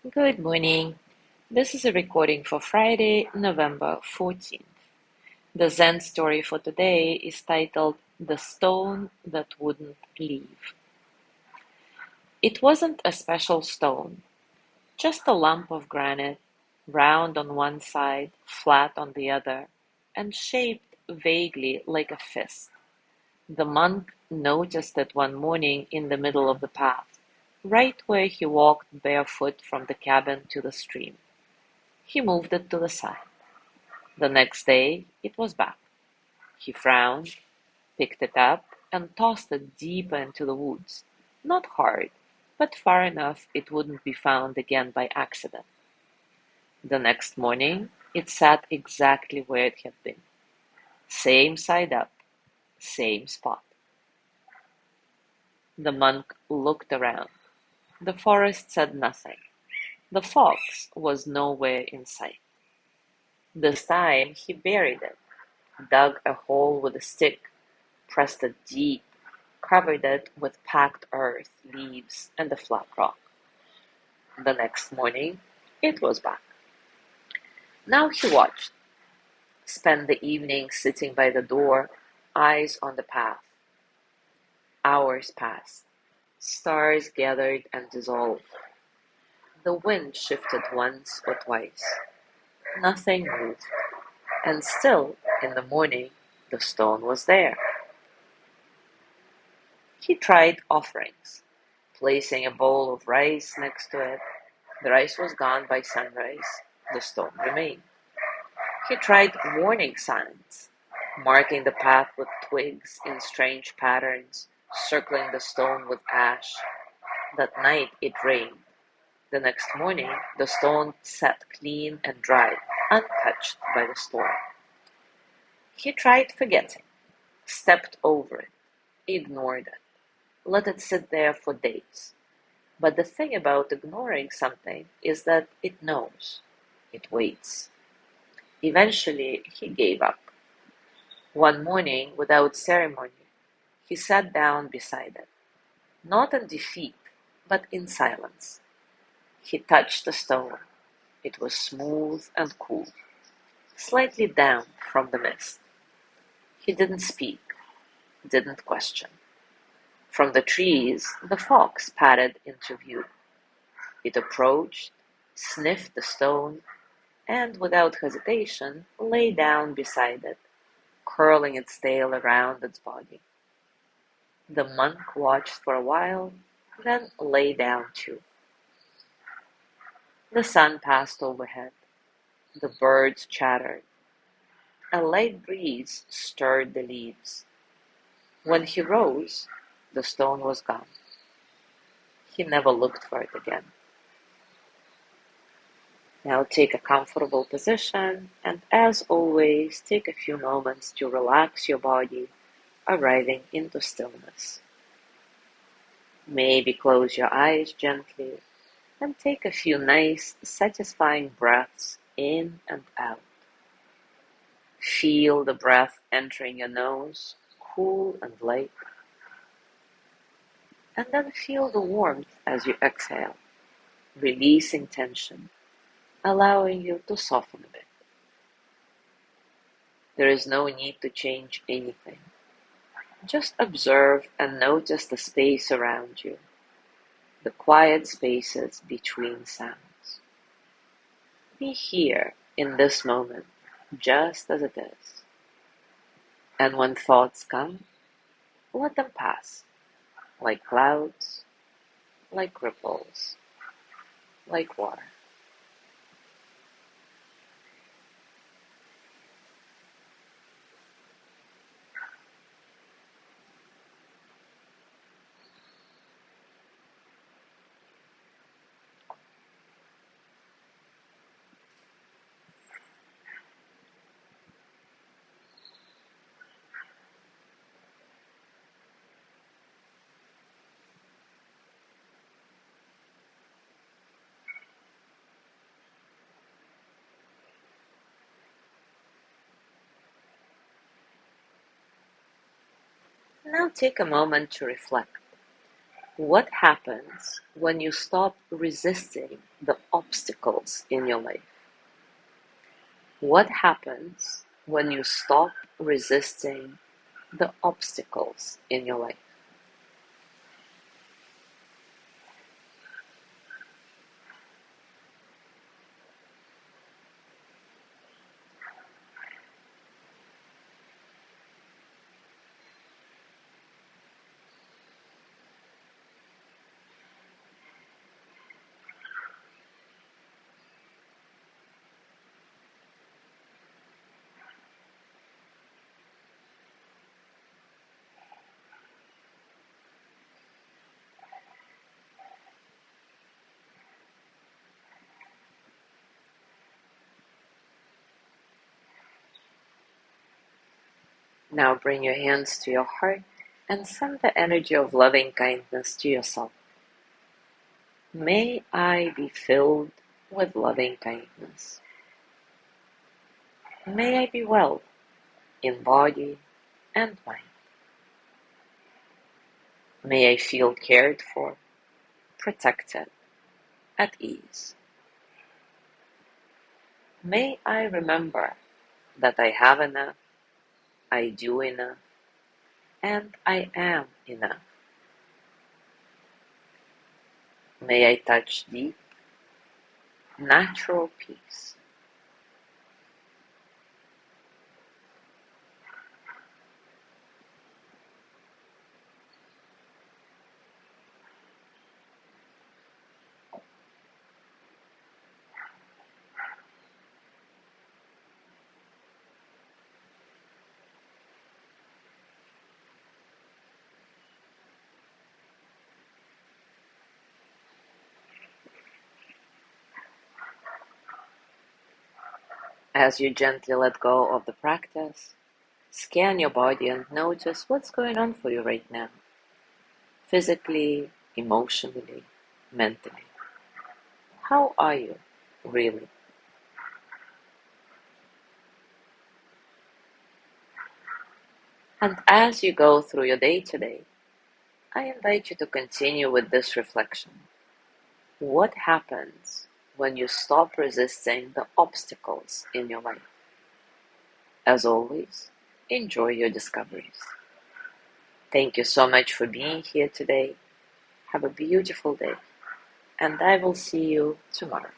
Good morning. This is a recording for Friday, November 14th. The Zen story for today is titled The Stone That Wouldn't Leave. It wasn't a special stone, just a lump of granite, round on one side, flat on the other, and shaped vaguely like a fist. The monk noticed it one morning in the middle of the path, right where he walked barefoot from the cabin to the stream. He moved it to the side. The next day it was back. He frowned, picked it up, and tossed it deeper into the woods. Not hard, but far enough it wouldn't be found again by accident. The next morning it sat exactly where it had been. Same side up, same spot. The monk looked around. The forest said nothing. The fox was nowhere in sight. This time he buried it, dug a hole with a stick, pressed it deep, covered it with packed earth, leaves, and a flat rock. The next morning it was back. Now he watched, spent the evening sitting by the door, eyes on the path. Hours passed. Stars gathered and dissolved. The wind shifted once or twice. Nothing moved. And still, in the morning, the stone was there. He tried offerings, placing a bowl of rice next to it. The rice was gone by sunrise. The stone remained. He tried warning signs, marking the path with twigs in strange patterns, circling the stone with ash. That night it rained. The next morning the stone sat clean and dry, untouched by the storm. He tried forgetting, stepped over it, ignored it, let it sit there for days. But the thing about ignoring something is that it knows. It waits. Eventually, he gave up. One morning, without ceremony, he sat down beside it, not in defeat, but in silence. He touched the stone. It was smooth and cool, slightly damp from the mist. He didn't speak, didn't question. From the trees, the fox padded into view. It approached, sniffed the stone, and without hesitation lay down beside it, curling its tail around its body. The monk watched for a while, then lay down too. The sun passed overhead. The birds chattered. A light breeze stirred the leaves. When he rose, the stone was gone. He never looked for it again. Now take a comfortable position and, as always, take a few moments to relax your body, arriving into stillness. Maybe close your eyes gently and take a few nice, satisfying breaths in and out. Feel the breath entering your nose, cool and light, and then feel the warmth as you exhale, releasing tension, allowing you to soften a bit. There is no need to change anything. Just observe and notice the space around you, the quiet spaces between sounds. Be here in this moment, just as it is. And when thoughts come, let them pass, like clouds, like ripples, like water. Now take a moment to reflect. What happens when you stop resisting the obstacles in your life? What happens when you stop resisting the obstacles in your life? Now bring your hands to your heart and send the energy of loving kindness to yourself. May I be filled with loving kindness. May I be well in body and mind. May I feel cared for, protected, at ease. May I remember that I have enough, I do enough, and I am enough. May I touch deep, natural peace. As you gently let go of the practice, scan your body and notice what's going on for you right now, physically, emotionally, mentally. How are you, really? And as you go through your day today, I invite you to continue with this reflection. What happens when you stop resisting the obstacles in your life? As always, enjoy your discoveries. Thank you so much for being here today. Have a beautiful day, and I will see you tomorrow.